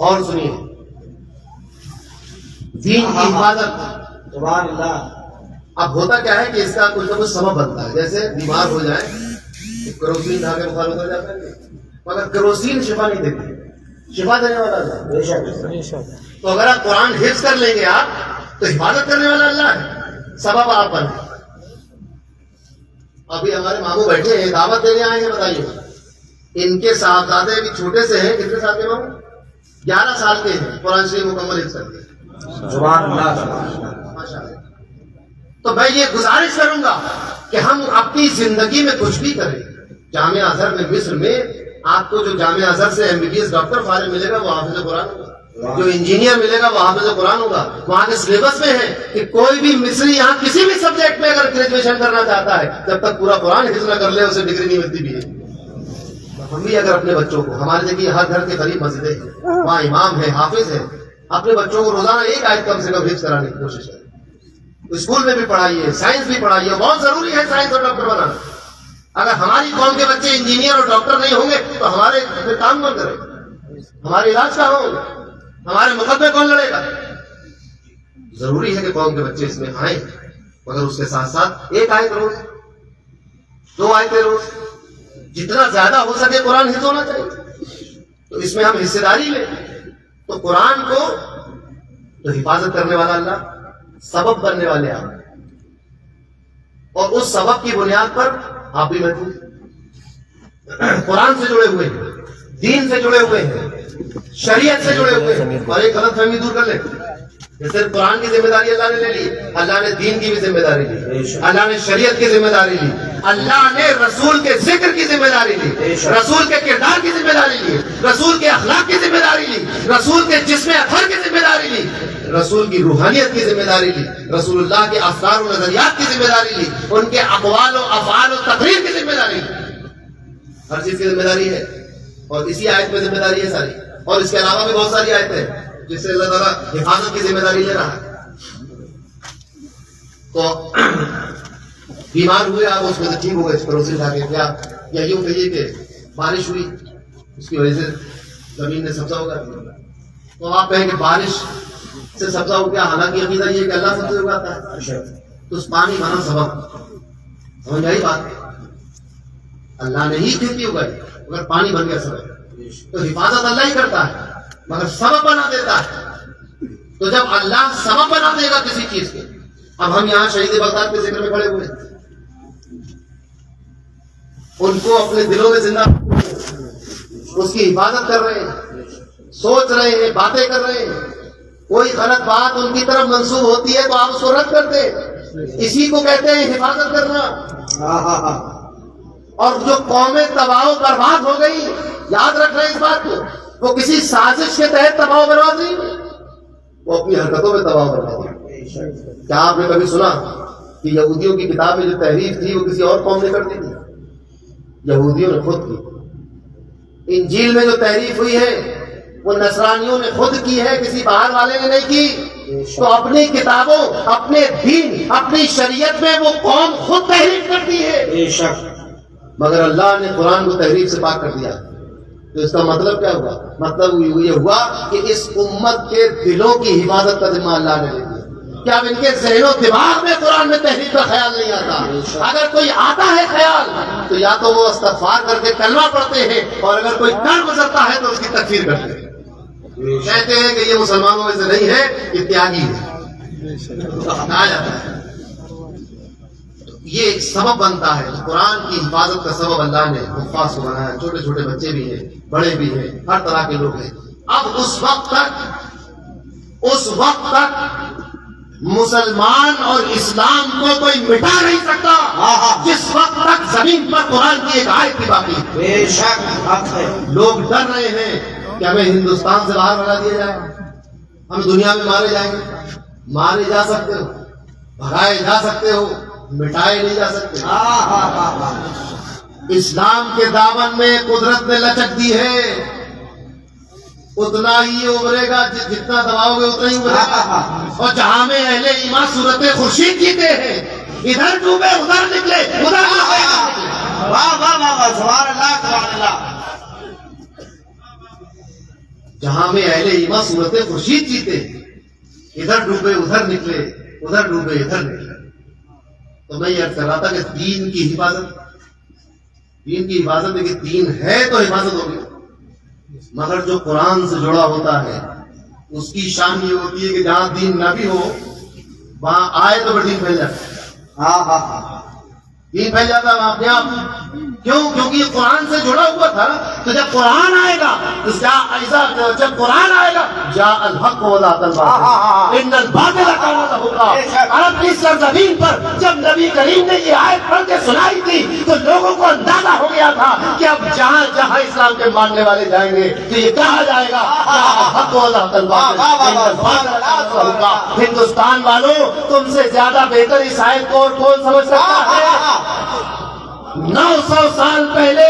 اور سنیے دین کی حفاظت. سبحان اللہ. اب ہوتا کیا ہے کہ اس کا کچھ نہ کچھ سبب بنتا ہے. جیسے بیمار ہو جائے کروسین کھا کے بخار اتر جاتا ہے, مگر کروسین شفا نہیں دیتی, شفا دینے والا اللہ. بے شک. تو اگر آپ قرآن حفظ کر لیں گے آپ تو حفاظت کرنے والا اللہ ہے, سبب آپ بنے. ابھی ہمارے ماموں بیٹھے ہیں, دعوت دینے آئے ہیں. بتائیے ان کے صاحبزادے بھی چھوٹے سے ہیں. کتنے سال کے ماموں؟ 11 سال کے ہیں. قرآن شریف مکمل حفظ کر کے. سبحان اللہ. ماشاءاللہ. تو میں یہ گزارش کروں گا کہ ہم اپنی زندگی میں کچھ بھی کریں. جامعہ ازہر میں مصر میں آپ کو جو جامعہ ازہر سے MBBS ڈاکٹر فارغ ملے گا وہ حافظ قرآن ہوگا, جو انجینئر ملے گا وہ حافظ قرآن ہوگا. وہاں کے سلیبس میں ہے کہ کوئی بھی مصری یہاں کسی بھی سبجیکٹ میں اگر گریجویشن کرنا چاہتا ہے جب تک پورا قرآن حفظ نہ کر لے اسے ڈگری نہیں ملتی بھی ہے. ہم بھی اگر اپنے بچوں کو, ہمارے دیکھیے ہر گھر کے قریب مسجدیں ہیں, وہاں امام ہے, حافظ ہے, اپنے بچوں کو روزانہ ایک آیت کم سے کم حفظ کرانے کی کوشش کریں. اسکول میں بھی پڑھائیے, سائنس بھی پڑھائیے. بہت ضروری ہے سائنس اور ڈاکٹر بنانا. اگر ہماری قوم کے بچے انجینئر اور ڈاکٹر نہیں ہوں گے تو ہمارے پھر کام کون کرے گا, ہمارے علاج کہاں ہوں گے, ہمارے مقدمے کون لڑے گا. ضروری ہے کہ قوم کے بچے اس میں آئیں, مگر اس کے ساتھ ساتھ ایک آیت روز, 2 آیتیں روز, جتنا زیادہ ہو سکے قرآن حفظ ہونا چاہیے. تو اس میں ہم حصے داری لیں. تو قرآن کو تو حفاظت کرنے والا اللہ, سبب بننے والے آپ, اور اس سبب کی بنیاد پر آپ بھی محفوظ, قرآن سے جڑے ہوئے ہیں, دین سے جڑے ہوئے ہیں, شریعت سے جڑے ہوئے ہیں. اور ایک غلط فہمی دور کر لیں, جیسے قرآن کی ذمہ داری اللہ نے لے لی, اللہ نے دین کی بھی ذمہ داری لی, اللہ نے شریعت کی ذمہ داری لی, اللہ نے رسول کے ذکر کی ذمہ داری لی, رسول کے کردار کی ذمہ داری لی, رسول کے اخلاق کی ذمہ داری لی, رسول کے جسم اطہر کی ذمہ داری لی, رسول کی روحانیت کی ذمہ داری لی, رسول اللہ کے افکار و نظریات کی ذمہ داری لی, ان کے اقوال و افعال و تقریر کی ذمہ داری لی. ہر چیز کی ذمہ داری ہے, اور اسی آیت میں ذمہ داری ہے ساری. اور اس کے علاوہ بھی بہت ساری آیتیں ہیں جس سے اللہ تعالیٰ حفاظت کی ذمہ داری لے رہا ہے. تو بیمار ہوئے آپ, اس میں سے ٹھیک ہو گئے, کروسین کھا کے, کیا یا یوں کہیے کہ بارش ہوئی اس کی وجہ سے زمین میں سبزہ ہوگا, تو آپ کہیں کہ بارش سے سبزہ ہو گیا, حالانکہ عقیدہ یہ کہ اللہ سبزہ اگاتا ہے. تو اس پانی بنا سبب, سمجھ آئی بات, اللہ نے ہی کھیتی اگائی مگر پانی بن گیا سبب. تو حفاظت اللہ ہی کرتا ہے مگر سبب بنا دیتا ہے. تو جب اللہ سبب بنا دے گا کسی چیز کے, اب ہم یہاں شہید بغداد کے ذکر میں کھڑے ہوئے, ان کو اپنے دلوں میں زندہ, اس کی حفاظت کر رہے ہیں, سوچ رہے ہیں, باتیں کر رہے ہیں. کوئی غلط بات ان کی طرف منسوب ہوتی ہے تو آپ اس کو رد کرتے ہیں. اسی کو کہتے ہیں حفاظت کرنا. اور جو قومیں تباہ و برباد ہو گئی, یاد رکھ رہے ہیں اس بات کو, وہ کسی سازش کے تحت تباہ و برباد نہیں, وہ اپنی حرکتوں میں تباہ و برباد ہوئی. کیا آپ نے کبھی سنا کہ یہودیوں کی کتاب میں جو تحریف تھی وہ کسی اور قوم نے کر دی تھی؟ یہودیوں نے خود کی. انجیل میں جو تحریف ہوئی ہے وہ نصرانیوں نے خود کی ہے, کسی باہر والے نے نہیں کی. تو اپنی کتابوں, اپنے دین, اپنی شریعت میں وہ قوم خود تحریف کرتی ہے, مگر اللہ نے قرآن کو تحریف سے پاک کر دیا. تو اس کا مطلب کیا ہوا؟ مطلب یہ ہوا کہ اس امت کے دلوں کی حفاظت کا ذمہ اللہ نے لے لیا. کیا اب ان کے ذہن و دماغ میں قرآن میں تحریف کا خیال نہیں آتا؟ اگر کوئی آتا ہے خیال تو یا تو وہ استغفار کر کے کلمہ پڑھتے ہیں, اور اگر کوئی کر گزرتا ہے تو اس کی تکفیر کرتے ہیں, کہتے ہیں کہ یہ مسلمانوں میں سے نہیں ہے, یہ تیاگی ہے, کہا جاتا ہے. یہ ایک سبب بنتا ہے. قرآن کی حفاظت کا سبب اللہ نے حفاظ کو بنایا. چھوٹے چھوٹے بچے بھی ہیں, بڑے بھی ہیں, ہر طرح کے لوگ ہیں. اب اس وقت تک مسلمان اور اسلام کو کوئی مٹا نہیں سکتا جس وقت تک زمین پر قرآن کی ایک آیت کی باقی. بے شک لوگ ڈر رہے ہیں کہ ہمیں ہندوستان سے باہر بھگا دیا جائے, ہم دنیا میں مارے جائیں گے. مارے جا سکتے ہو, بھگائے جا سکتے ہو, مٹائے نہیں جا سکتے. اسلام کے دامن میں قدرت نے لچک دی ہے, اتنا ہی ابھرے گا, جتنا دباؤ گے اتنا ہی ابھرے گا. اور جہاں میں اہل ایمان صورت خورشید جیتے ہیں, ادھر ڈوبے ادھر نکلے, ادھر واہ واہ واہ, سبحان اللہ سبحان اللہ. جہاں میں اہل ایمان صورت خورشید جیتے، ادھر ڈوبے ادھر نکلے، ادھر ڈوبے ادھر نکلے. تو میں یہ عرض کر رہا تھا کہ دین کی حفاظت ہے کہ دین ہے تو حفاظت ہوگی، مگر جو قرآن سے جڑا ہوتا ہے اس کی شان یہ ہوتی ہے کہ جہاں دین نہ بھی ہو وہاں آئے تو دین پھیل جاتا ہے. دین پھیل جاتا ہے اپنے آپ. کیوں؟ کیونکہ یہ قرآن سے جڑا ہوا تھا. تو جب قرآن آئے گا جب قرآن آئے گا جاء الحق وزهق الباطل ان الباطل كان زهوقا. عرب کی سرزمین پر جب نبی کریم نے یہ آیت پڑھ کے سنائی تھی تو لوگوں کو اندازہ ہو گیا تھا کہ اب جہاں جہاں اسلام کے ماننے والے جائیں گے تو یہ کہا جائے گا جاء الحق وزهق الباطل ان الباطل كان زهوقا. ہندوستان والوں تم سے زیادہ بہتر اس آیت کو اور کون سمجھ سکتا ہے؟ 900 سال پہلے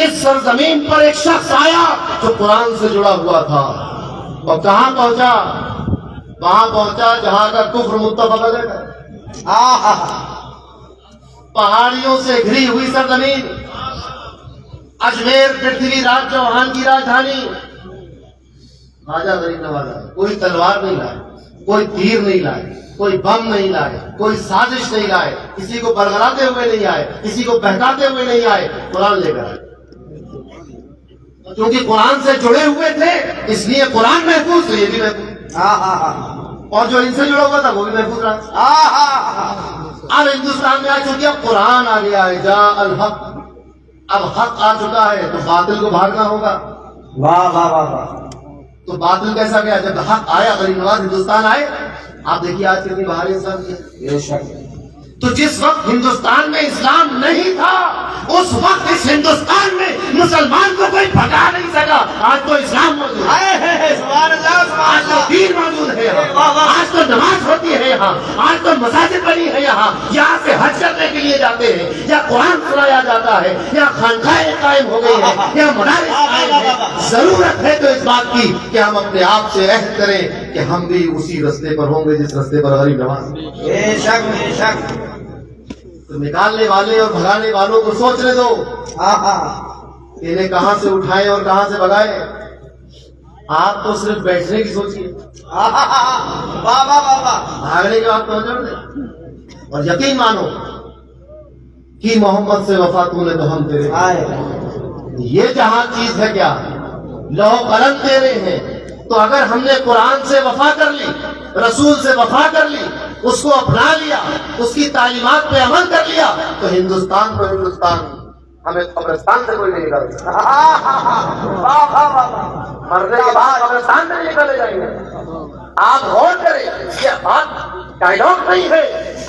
اس سرزمین پر ایک شخص آیا جو قرآن سے جڑا ہوا تھا، اور کہاں پہنچا؟ وہاں پہنچا جہاں کا کفر متفق علیہ، پہاڑیوں سے گھری ہوئی سرزمین، اجمیر پرتھوی راج چوہان کی راجدھانی. خواجہ غریب نواز کوئی تلوار نہیں لائے، کوئی تیر نہیں لائے، کوئی بم نہیں لائے، کوئی سازش نہیں لائے، کسی کو برگلاتے ہوئے نہیں آئے، کسی کو بہکاتے ہوئے نہیں آئے، قرآن لے کر آئے. کیونکہ قرآن سے جڑے ہوئے تھے اس لیے قرآن محفوظ، تو یہ بھی محفوظ، اور جو ان سے جڑا ہوا تھا وہ بھی محفوظ رہا. اب ہندوستان میں آ چکی، اب قرآن آ گیا ہے جاء الحق، اب حق آ چکا ہے تو باطل کو بھاگنا ہوگا. واہ واہ واہ واہ. تو باطل کیسا گیا؟ جب حق آیا، غریب نواز ہندوستان آئے. آپ دیکھیے آج کتنی بہار انسان کی ہے. بے شک. تو جس وقت ہندوستان میں اسلام نہیں تھا اس وقت اس ہندوستان میں مسلمان کو کوئی بھگا نہیں سکا. آج تو اسلام موجود ہے، سبحان اللہ سبحان آج تو اللہ. دین موجود ہے یہاں، آج تو نماز ہوتی ہے یہاں، آج تو مساجد بنی ہے یہاں سے حج کرنے کے لیے جاتے ہیں، یا قرآن سنایا جاتا ہے، یا خانقاہیں قائم ہو گئی ہے، یا مدارس قائم ہے. ضرورت ہے تو اس بات کی کہ ہم اپنے آپ سے عہد کریں کہ ہم بھی اسی رستے پر ہوں گے جس رستے پر غریب نواز. بے شک بے شک. تو نکالنے والے اور بھگانے والوں کو سوچنے دو، انہیں کہاں سے اٹھائے اور کہاں سے بھگائے. آپ تو صرف بیٹھنے کی سوچیے، بھاگنے کی بات پہنچ دیں. اور یقین مانو کہ محمد سے وفا تو نے تو ہم تیرے. یہ جہاں چیز ہے کیا، لوہ قلم دے رہے ہیں. تو اگر ہم نے قرآن سے وفا کر لی، رسول سے وفا کر لی، اس کو اپنا لیا، اس کی تعلیمات پہ عمل کر لیا، تو ہندوستان کو ہندوستان، ہمیں قبرستان سے کوئی نہیں نکال سکتا. مرنے کے بعد قبرستان سے نہیں نکالے جائیں گے. آپ غور کریں، یہ بات ڈائلاگ نہیں ہے،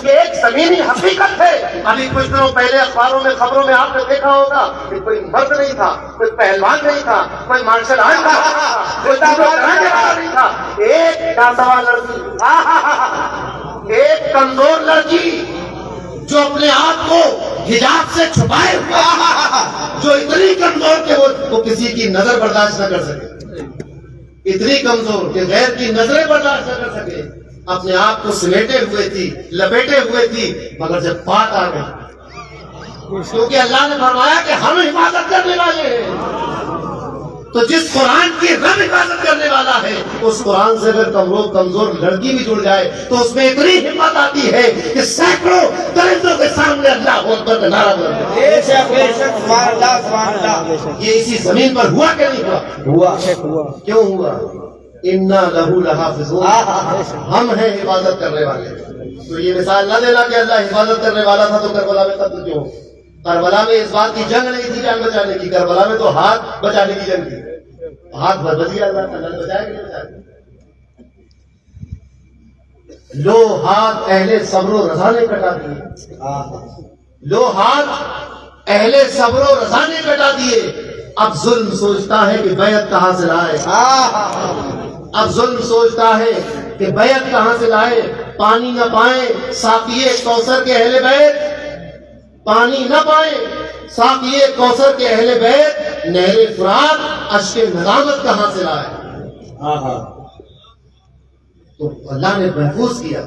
یہ ایک زمینی حقیقت ہے. ابھی کچھ دنوں پہلے اخباروں میں خبروں میں آپ نے دیکھا ہوگا کہ کوئی مرد نہیں تھا، کوئی پہلوان نہیں تھا، کوئی مارشل آرٹ کوئی نہیں تھا، ایک ناسوا لڑکی، ایک کمزور لڑکی جو اپنے آپ کو حجاب سے چھپائے ہوئے، جو اتنی کمزور کہ وہ کسی کی نظر برداشت نہ کر سکے، اتنی کمزور کہ غیر کی نظریں برداشت نہ کر سکے، اپنے آپ کو سمیٹے ہوئے تھی، لپیٹے ہوئے تھی. مگر جب بات آ گئی، کیونکہ اللہ نے فرمایا کہ ہم حفاظت کرنے والے ہیں، تو جس قرآن کی رب حفاظت کرنے والا ہے اس قرآن سے اگر کمزور لڑکی بھی جڑ جائے تو اس میں اتنی ہمت آتی ہے کہ سینکڑوں درندوں کے سامنے اللہ اکبر کا نعرہ بلند. بے شک بے شک. سبحان اللہ سبحان اللہ. یہ اسی زمین پر ہوا کہ نہیں ہوا؟ کیوں ہوا؟ انا لہو لحافظون، ہم ہیں حفاظت کرنے والے. تو یہ مثال نہ دینا کہ اللہ حفاظت کرنے والا تھا تو کربلا میں قتل کیوں؟ کربلا میں اس بات کی جنگ نہیں تھی جان بچانے کی، کربلا میں تو ہاتھ بچانے کی جنگ تھی. ہاتھ بچ گیا، اللہ نے بچایا کہ نہیں بچایا؟ لو ہاتھ اہل صبر و رضا نے کٹا دیے، لو ہاتھ اہل صبر و رضا نے کٹا دیے. اب ظلم سوچتا ہے کہ بیعت کہاں سے لائے، اب ظلم سوچتا ہے کہ بیعت کہاں سے لائے. پانی نہ پائیں ساقیے کوثر کے اہل بیت، پانی نہ پائیں ساقیے کوثر کے اہل بیت، نہر فرات اشک ندامت کہاں سے لائے. تو اللہ نے محفوظ کیا،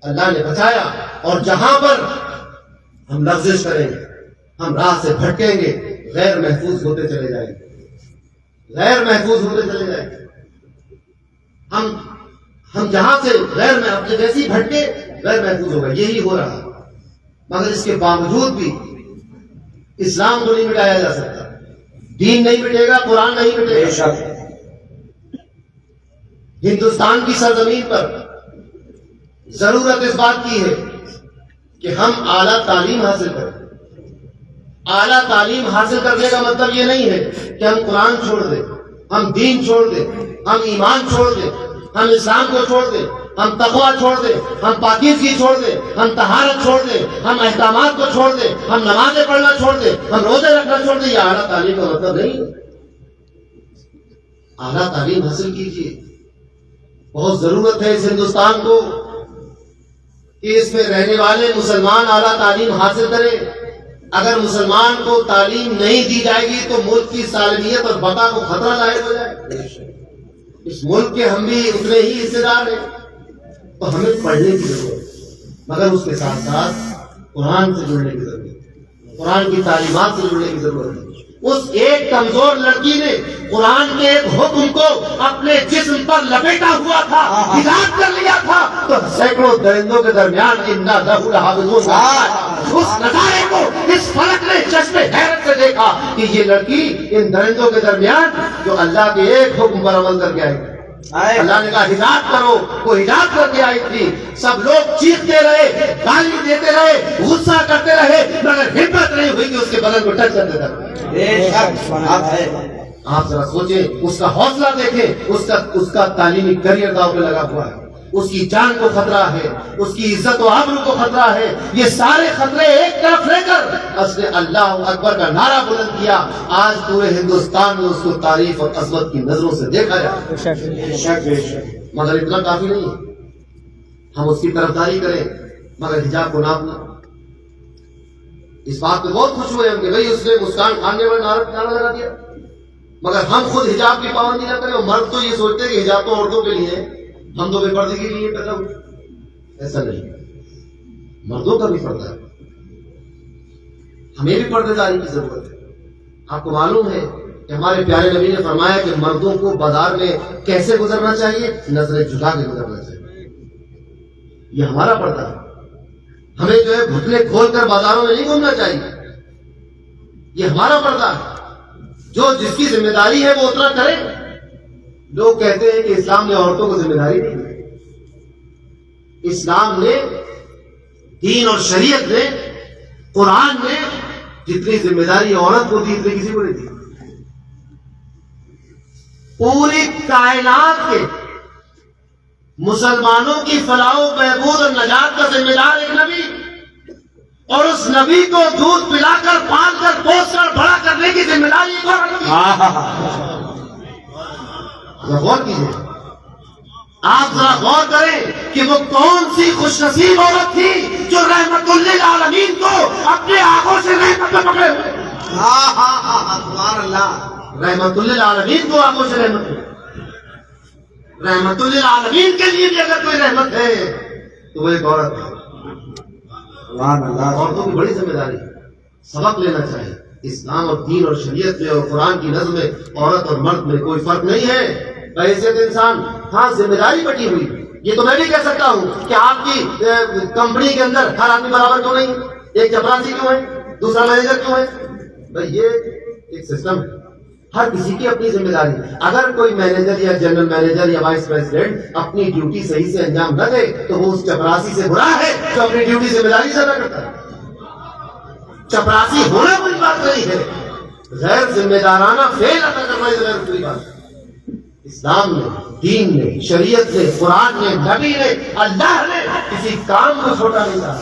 اللہ نے بچایا. اور جہاں پر ہم لغزش کریں گے، ہم راہ سے بھٹکیں گے، غیر محفوظ ہوتے چلے جائیں گے، غیر محفوظ ہوتے چلے جائیں گے. ہم جہاں سے غیر میں اپنے ویسی بھٹکے غیر محفوظ ہو گئے. یہی ہو رہا. مگر اس کے باوجود بھی اسلام کو نہیں مٹایا جا سکتا. دین نہیں مٹے گا, قرآن نہیں مٹے بے گا. شک ہندوستان کی سرزمین پر ضرورت اس بات کی ہے کہ ہم اعلیٰ تعلیم حاصل کریں. اعلیٰ تعلیم حاصل کرنے کا مطلب یہ نہیں ہے کہ ہم قرآن چھوڑ دیں, ہم دین چھوڑ دیں, ہم ایمان چھوڑ دیں, ہم اسلام کو چھوڑ دیں, ہم تقویٰ چھوڑ دیں, ہم پاکیزگی چھوڑ دیں, ہم طہارت چھوڑ دیں, ہم احکامات کو چھوڑ دیں, ہم نمازیں پڑھنا چھوڑ دیں, ہم روزے رکھنا چھوڑ دیں. یہ اعلیٰ تعلیم کا مطلب نہیں ہے. اعلیٰ تعلیم حاصل کیجیے. بہت ضرورت ہے اس ہندوستان کو کہ اس میں رہنے والے مسلمان اعلیٰ تعلیم حاصل کریں. اگر مسلمان کو تعلیم نہیں دی جائے گی تو ملک کی سالمیت اور بقا کو خطرہ لاحق ہو جائے گا. اس ملک کے ہم بھی اتنے ہی حصے دار ہیں. تو ہمیں پڑھنے کی ضرورت ہے, مگر اس کے ساتھ ساتھ قرآن سے جڑنے کی ضرورت ہے, قرآن کی تعلیمات سے جڑنے کی ضرورت ہے. اس ایک کمزور لڑکی نے قرآن کے ایک حکم کو اپنے جسم پر لپیٹا ہوا تھا, ہدایت کر لیا تھا, تو سینکڑوں درندوں کے درمیان انا لہو لحافظون اس نظارے کو اس فلک نے چشم حیرت سے دیکھا کہ یہ لڑکی ان درندوں کے درمیان جو اللہ کے ایک حکم پر عمل کر کے آئی. اللہ نے کہا ہدایت کرو, وہ ہدایت کر کے آئی تھی. سب لوگ چیختے رہے, گالی دیتے رہے, غصہ کرتے رہے, مگر ہمت نہیں ہوئی کہ اس کے بدن کو ٹچ کرتے رہے. بے شک بات ہے. آپ ذرا سوچیں, اس کا حوصلہ دیکھیں, اس کا تعلیمی کریئر داؤ پہ لگا ہوا ہے, اس کی جان کو خطرہ ہے, اس کی عزت و آبرو کو خطرہ ہے. یہ سارے خطرے ایک طرف لے کر اس نے اللہ اکبر کا نعرہ بلند کیا. آج پورے ہندوستان میں اس کو تعریف اور عظمت کی نظروں سے دیکھا جائے. بے شک بے شک. مگر اتنا کافی نہیں ہے. ہم اس کی طرفداری کریں مگر حجاب کو ناپنا. اس بات پہ بہت خوش ہوئے ہم کہ بھئی اس نے مسکان کھانے والا نعرہ لگا دیا, مگر ہم خود حجاب کی پابندی نہ کریں. اور مرد تو یہ سوچتے کہ حجاب تو عورتوں کے لیے ہے, ہم تو بے پردگی کے لیے پیدا ہوئے. ایسا نہیں, مردوں کا بھی پردہ ہے, ہمیں بھی پردے داری کی ضرورت ہے. آپ کو معلوم ہے کہ ہمارے پیارے نبی نے فرمایا کہ مردوں کو بازار میں کیسے گزرنا چاہیے, نظریں جھکا کے گزرنا چاہیے. یہ ہمارا پردہ ہے. ہمیں جو ہے گھٹنے کھول کر بازاروں میں نہیں گھومنا چاہیے. یہ ہمارا پردہ ہے. جو جس کی ذمہ داری ہے وہ اتنا کرے. لوگ کہتے ہیں کہ اسلام نے عورتوں کو ذمہ داری نہیں دی. اسلام نے, دین اور شریعت نے, قرآن نے جتنی ذمہ داری عورت کو دی اتنی کسی کو نہیں دی. پوری کائنات کے مسلمانوں کی فلاح و بہبود اور نجات کا ذمہ دار ایک نبی, اور اس نبی کو دودھ پلا کر, پال کر, پوس کر بڑا کرنے کی ذمہ داری ایک اور نبی. غور کیجیے, آپ ذرا غور کریں کہ وہ کون سی خوش نصیب عورت تھی جو رحمت للعالمین کو اپنے آنکھوں سے رحمت میں پکڑے ہوئے. سبحان اللہ. رحمت للعالمین کو آنکھوں سے رحمت, رحمت للعالمین کے لیے بھی اگر کوئی رحمت ہے تو وہ ایک عورت ہے. سبحان اللہ. عورتوں کی بڑی ذمہ داری, سبق لینا چاہیے. اسلام اور دین اور شریعت میں اور قرآن کی نظم میں عورت اور مرد میں کوئی فرق نہیں ہے. بحیثیت انسان, ہاں ذمہ داری بٹی ہوئی. یہ تو میں بھی کہہ سکتا ہوں کہ آپ کی کمپنی کے اندر ہر آدمی برابر کیوں نہیں, ایک چپراسی کیوں ہے, دوسرا مینیجر کیوں ہے. بھائی یہ ایک سسٹم ہے, ہر کسی کی اپنی ذمہ داری. اگر کوئی مینیجر یا جنرل مینیجر یا وائس پریزیڈنٹ اپنی ڈیوٹی صحیح سے انجام نہ دے تو وہ اس چپراسی سے برا ہے جو اپنی ڈیوٹی ذمہ داری سے ادا کرتا ہے. چپراسی ہونا کوئی بات نہیں ہے, غیر ذمہ دارانہ فعل ادا کرنا غیر کوئی بات ہے. اسلام نے, دین نے, شریعت نے, قرآن نے, نبی نے, اللہ نے کسی کام کو چھوٹا نہیں کہا.